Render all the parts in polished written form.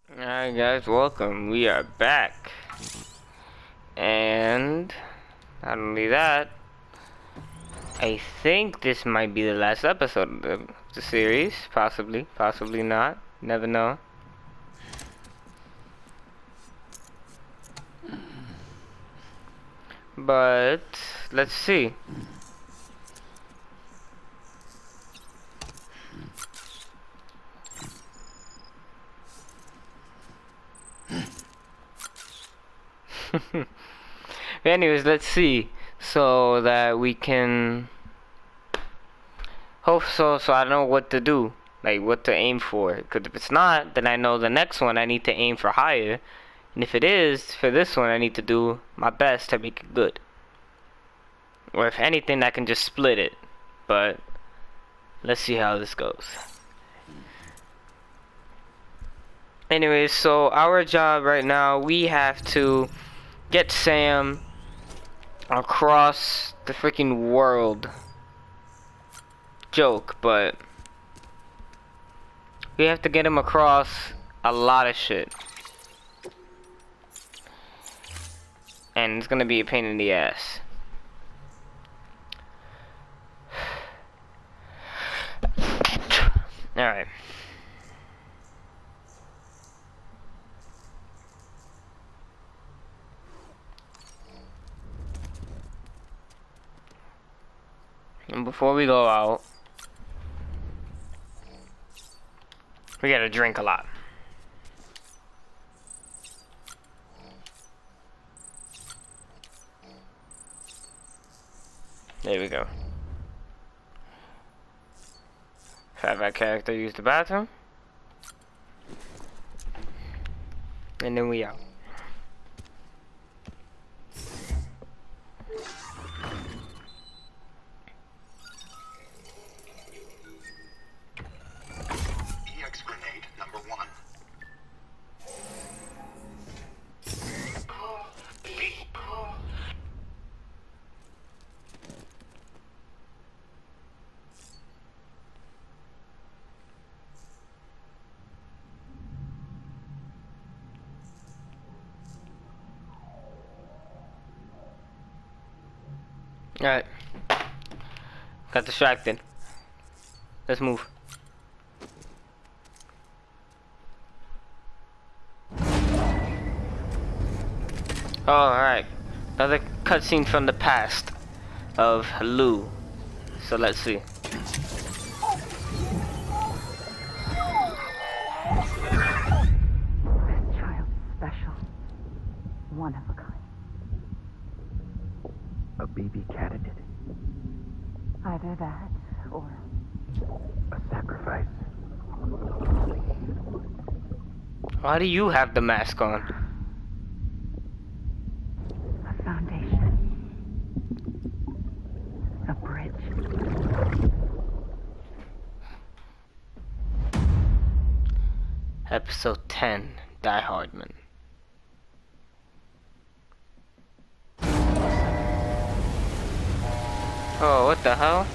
Alright guys, welcome. We are back. And not only that, I think this might be the last episode of the series. Possibly, possibly not. Never know. But let's see. Anyways, let's see, so that we can hope so I know what to do, like what to aim for. Because if it's not, then I know the next one I need to aim for higher, and if it is for this one, I need to do my best to make it good. Or if anything, I can just split it. But let's see how this goes. Anyways, so our job right now, we have to get Sam across the freaking world. Joke, but we have to get him across a lot of shit. And it's gonna be a pain in the ass. Alright. And before we go out, we gotta drink a lot. There we go. Have our character use the bathroom. And then we out. Alright. Got distracted. Let's move. Oh, alright. Another cutscene from the past of Lou. So let's see. This child's special. One of a kind. A baby candidate. Either that, or A sacrifice. Why do you have the mask on? a foundation. A bridge. Episode 10, Die Hardman. Oh, what the hell?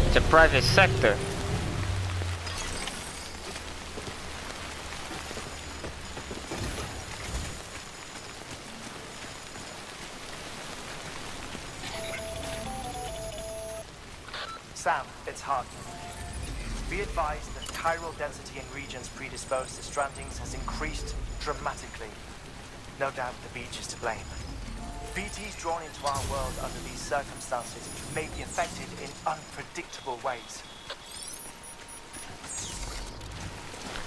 It's a private sector. Sam, it's Hart. Be advised that chiral density in regions predisposed to strandings has increased dramatically. No doubt the beach is to blame. BTs drawn into our world under these circumstances may be affected in unpredictable ways.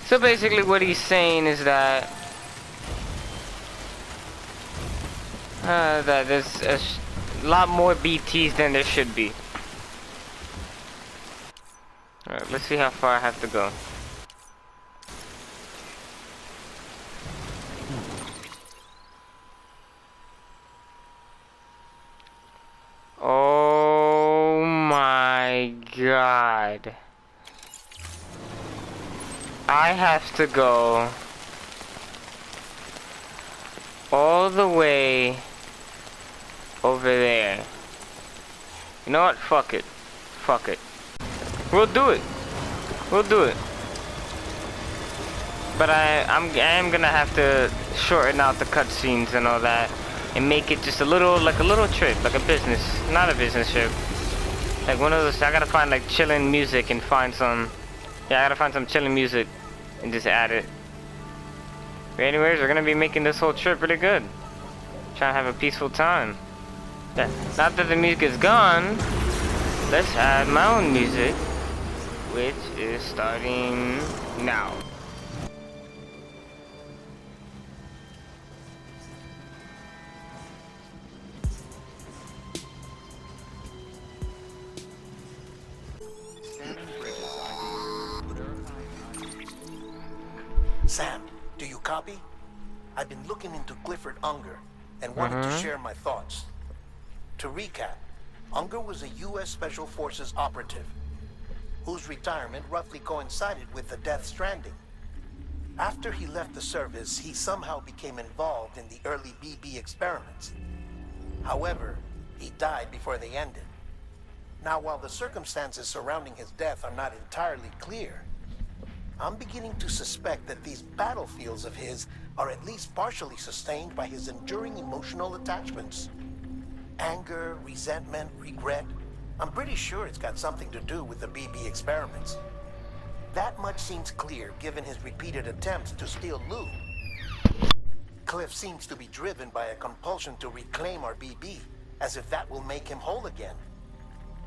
So basically what he's saying is that that there's a lot more BTs than there should be. Alright, let's see how far I have to go. Oh my god. I have to go all the way over there. You know what? Fuck it. Fuck it. We'll do it. We'll do it. But I am gonna have to shorten out the cutscenes and all that, and make it just a little, like a little trip, like a business, not a business trip. Like one of those, I gotta find like chilling music and find some, yeah, I gotta find some chilling music and just add it. But anyways, we're gonna be making this whole trip really good. Trying to have a peaceful time. Yeah. Not that the music is gone, let's add my own music, which is starting now. Sam, do you copy? I've been looking into Clifford Unger and wanted to share my thoughts. To recap, Unger was a U.S. Special Forces operative whose retirement roughly coincided with the death Stranding. After he left the service, he somehow became involved in the early BB experiments. However, he died before they ended. Now, while the circumstances surrounding his death are not entirely clear, I'm beginning to suspect that these battlefields of his are at least partially sustained by his enduring emotional attachments. Anger, resentment, regret. I'm pretty sure it's got something to do with the BB experiments. That much seems clear given his repeated attempts to steal loot. Cliff seems to be driven by a compulsion to reclaim our BB, as if that will make him whole again.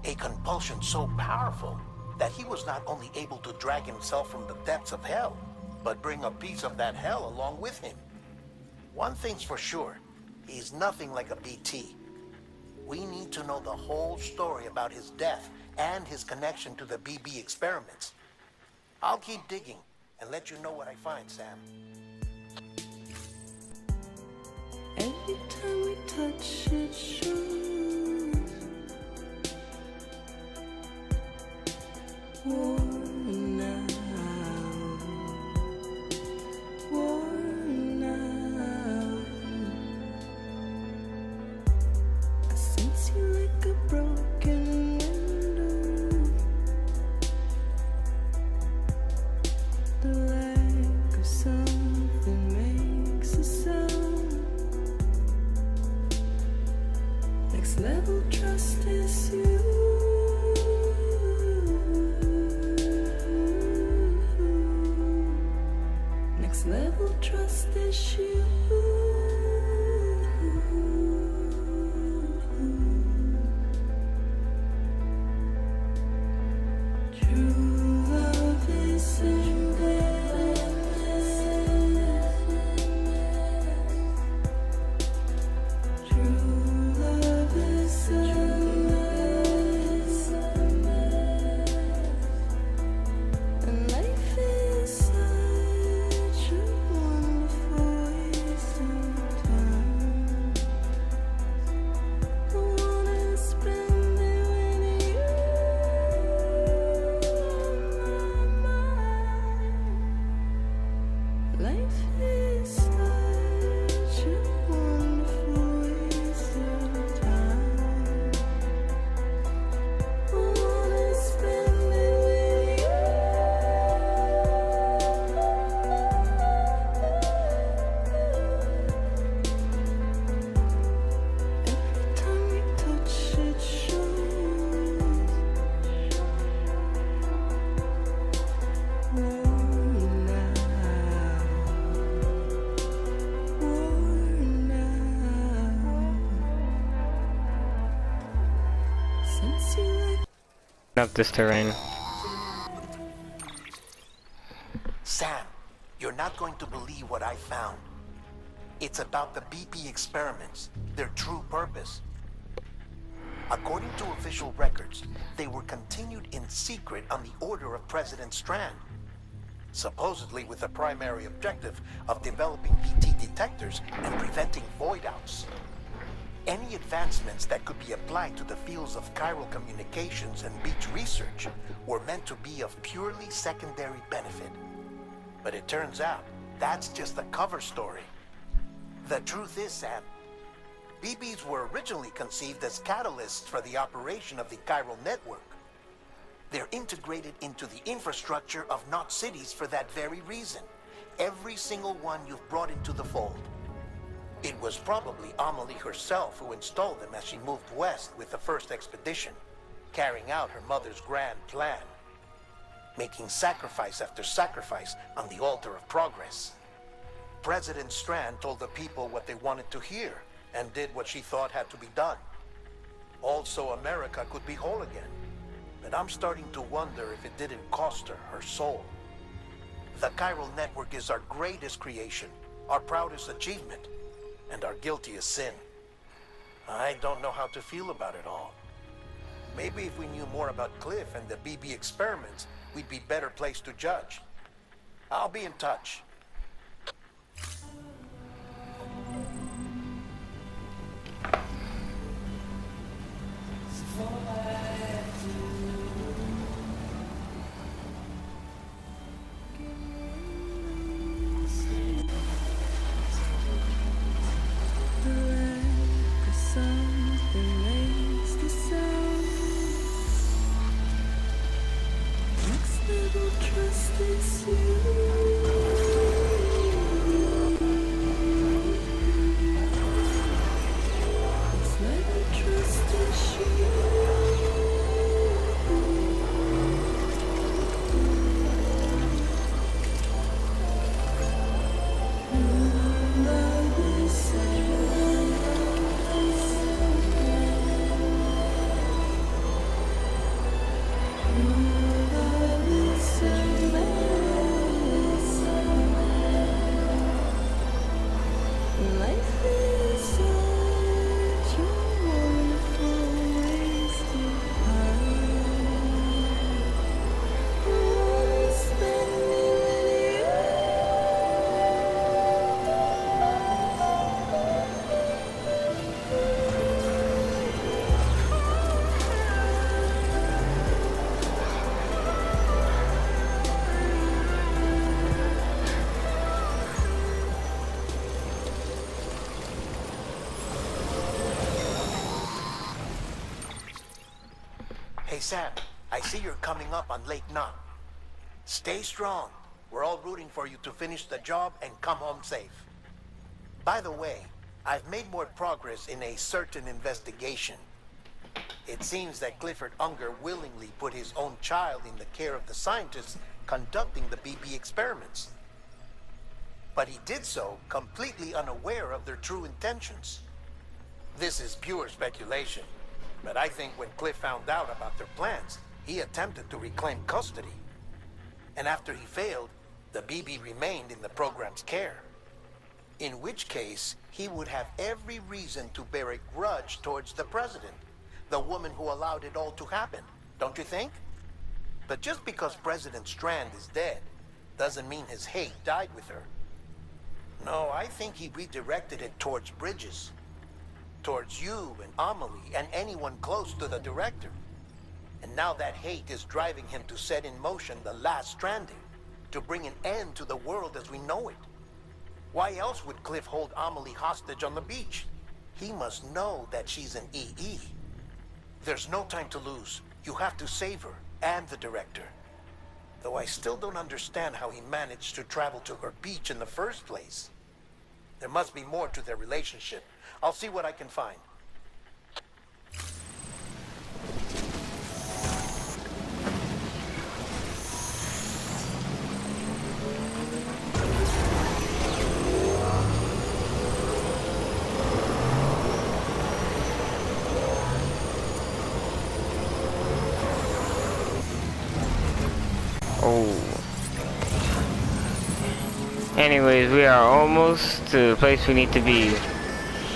A compulsion so powerful that he was not only able to drag himself from the depths of hell, but bring a piece of that hell along with him. One thing's for sure, he's nothing like a BT. We need to know the whole story about his death and his connection to the BB experiments. I'll keep digging and let you know what I find, Sam. Every time we touch it shows worn out, worn out. I sense you like a broken window. The lack of something makes a sound. Next level trust is you. Next level trust is you. True love is in there. True love is in there. And life is such a wonderful waste of time. I wanna spend it with you on my mind. Life is such a wonderful waste of time. I wanna spend it with you. Every time we touch it shows worn out, worn out. Since you like Up this terrain. Sam, you're not going to believe what I found. It's about the BP experiments, their true purpose. According to official records, they were continued in secret on the order of President Strand, supposedly with the primary objective of developing BT detectors and preventing void-outs. Any advancements that could be applied to the fields of chiral communications and beach research were meant to be of purely secondary benefit. But it turns out, that's just the cover story. The truth is, Sam, BBs were originally conceived as catalysts for the operation of the chiral network. They're integrated into the infrastructure of not cities for that very reason. every single one you've brought into the fold. It was probably Amelie herself who installed them as she moved west with the first expedition, carrying out her mother's grand plan, making sacrifice after sacrifice on the altar of progress. President Strand told the people what they wanted to hear and did what she thought had to be done. Also, America could be whole again. But I'm starting to wonder if it didn't cost her her soul. The chiral network is our greatest creation, our proudest achievement, and our guiltiest sin. I don't know how to feel about it all. Maybe if we knew more about Cliff and the BB experiments, we'd be better placed to judge. I'll be in touch. Hey Sam, I see you're coming up on Lake Nut. Stay strong. We're all rooting for you to finish the job and come home safe. By the way, I've made more progress in a certain investigation. It seems that Clifford Unger willingly put his own child in the care of the scientists conducting the BB experiments. But he did so completely unaware of their true intentions. This is pure speculation, but I think when Cliff found out about their plans, he attempted to reclaim custody. And after he failed, the BB remained in the program's care. In which case, he would have every reason to bear a grudge towards the president, the woman who allowed it all to happen, don't you think? But just because President Strand is dead, doesn't mean his hate died with her. No, I think he redirected it towards Bridges. Towards you and Amelie and anyone close to the director. And now that hate is driving him to set in motion the last Stranding, to bring an end to the world as we know it. Why else would Cliff hold Amelie hostage on the beach? He must know that she's an EE. There's no time to lose. You have to save her and the director. Though I still don't understand how he managed to travel to her beach in the first place. There must be more to their relationship. I'll see what I can find. Oh. Anyways, we are almost to the place we need to be.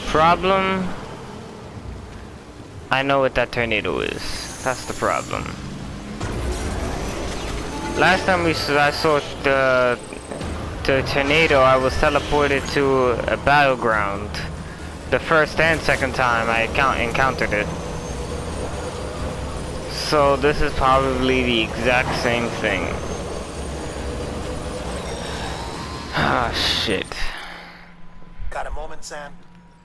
Problem? I know what that tornado is. That's the problem. Last time I saw the tornado, I was teleported to a battleground. The first and second time I encountered it. So this is probably the exact same thing. Ah, shit. Got a moment, Sam?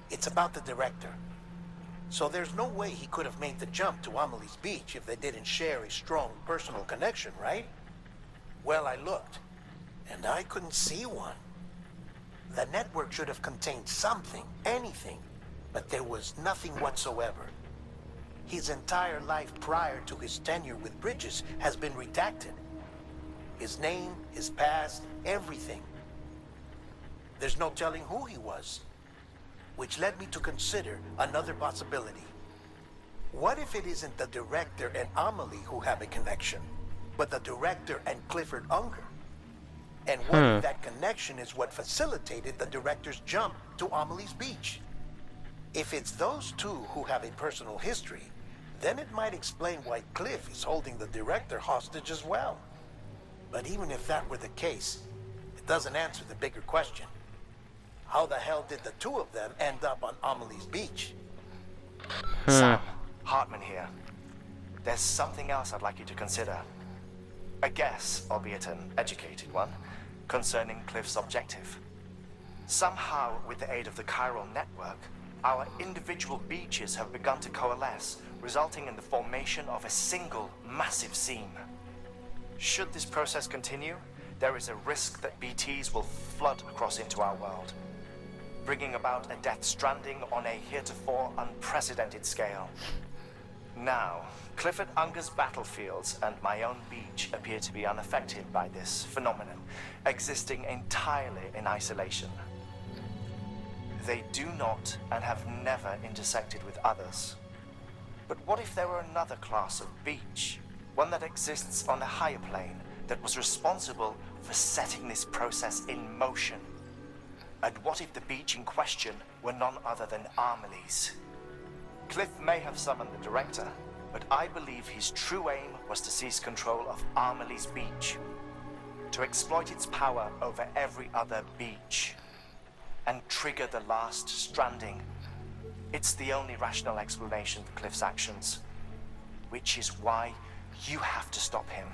It's about the director. So there's no way he could have made the jump to Amelie's beach if they didn't share a strong personal connection, right? Well, I looked, and I couldn't see one. The network should have contained something, anything, but there was nothing whatsoever. His entire life prior to his tenure with Bridges has been redacted. His name, his past, everything. There's no telling who he was, which led me to consider another possibility. What if it isn't the director and Amelie who have a connection, but the director and Clifford Unger? And what if that connection is what facilitated the director's jump to Amelie's beach? If it's those two who have a personal history, then it might explain why Cliff is holding the director hostage as well. But even if that were the case, it doesn't answer the bigger question. How the hell did the two of them end up on Amelie's beach? Sam, Hartman here. There's something else I'd like you to consider. A guess, albeit an educated one, concerning Cliff's objective. Somehow, with the aid of the chiral network, our individual beaches have begun to coalesce, resulting in the formation of a single massive seam. Should this process continue, there is a risk that BTs will flood across into our world, bringing about a death stranding on a heretofore unprecedented scale. Now, Clifford Unger's battlefields and my own beach appear to be unaffected by this phenomenon, existing entirely in isolation. They do not and have never intersected with others. But what if there were another class of beach, one that exists on a higher plane, that was responsible for setting this process in motion? And what if the beach in question were none other than Amelie's? Cliff may have summoned the director, but I believe his true aim was to seize control of Amelie's beach, to exploit its power over every other beach, and trigger the last stranding. It's the only rational explanation for Cliff's actions, which is why you have to stop him.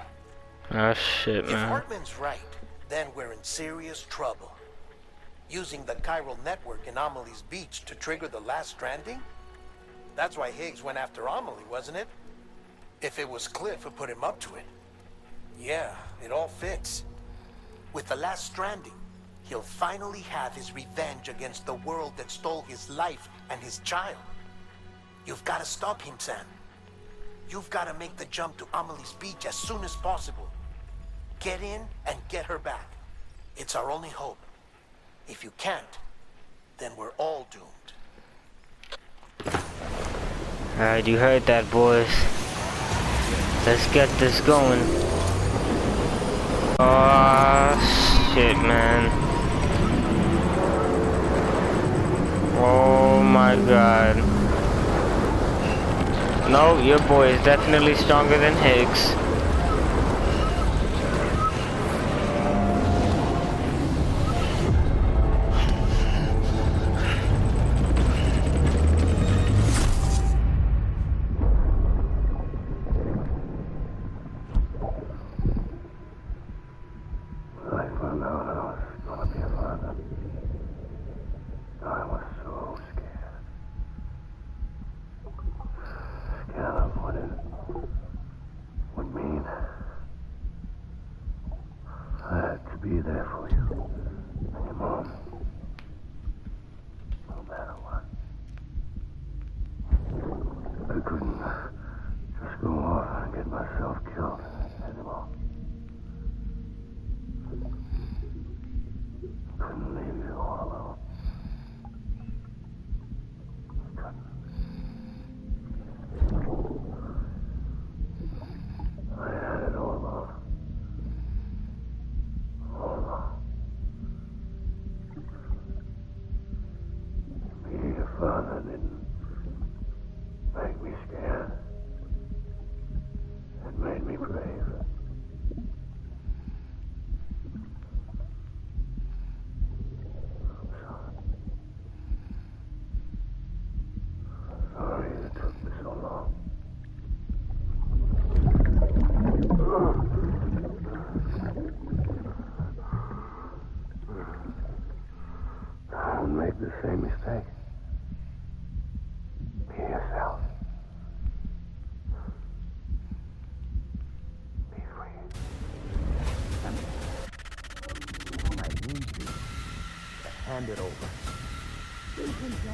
Oh shit, If man. Hartman's right, then we're in serious trouble. Using the chiral network in Amelie's beach to trigger the last stranding? That's why Higgs went after Amelie, wasn't it? If it was Cliff who put him up to it. Yeah, it all fits. With the last stranding, he'll finally have his revenge against the world that stole his life and his child. You've got to stop him, Sam. You've got to make the jump to Amelie's beach as soon as possible. Get in and get her back. It's our only hope. If you can't, then we're all doomed. Alright, you heard that, boys. Let's get this going. Oh shit, man. Oh my god. No, your boy is definitely stronger than Higgs. I found out I was gonna be a father. I was so scared. Scared of what it would mean. I had to be there for you and your mom. No matter what. I couldn't just go off and get myself killed anymore. Couldn't leave you all alone. I had it all along. All along. Being your father didn't make me scared. It made me brave. Sorry it took me so long. Don't make the same mistake. Be yourself. Be free. Hand it over. Shoot him!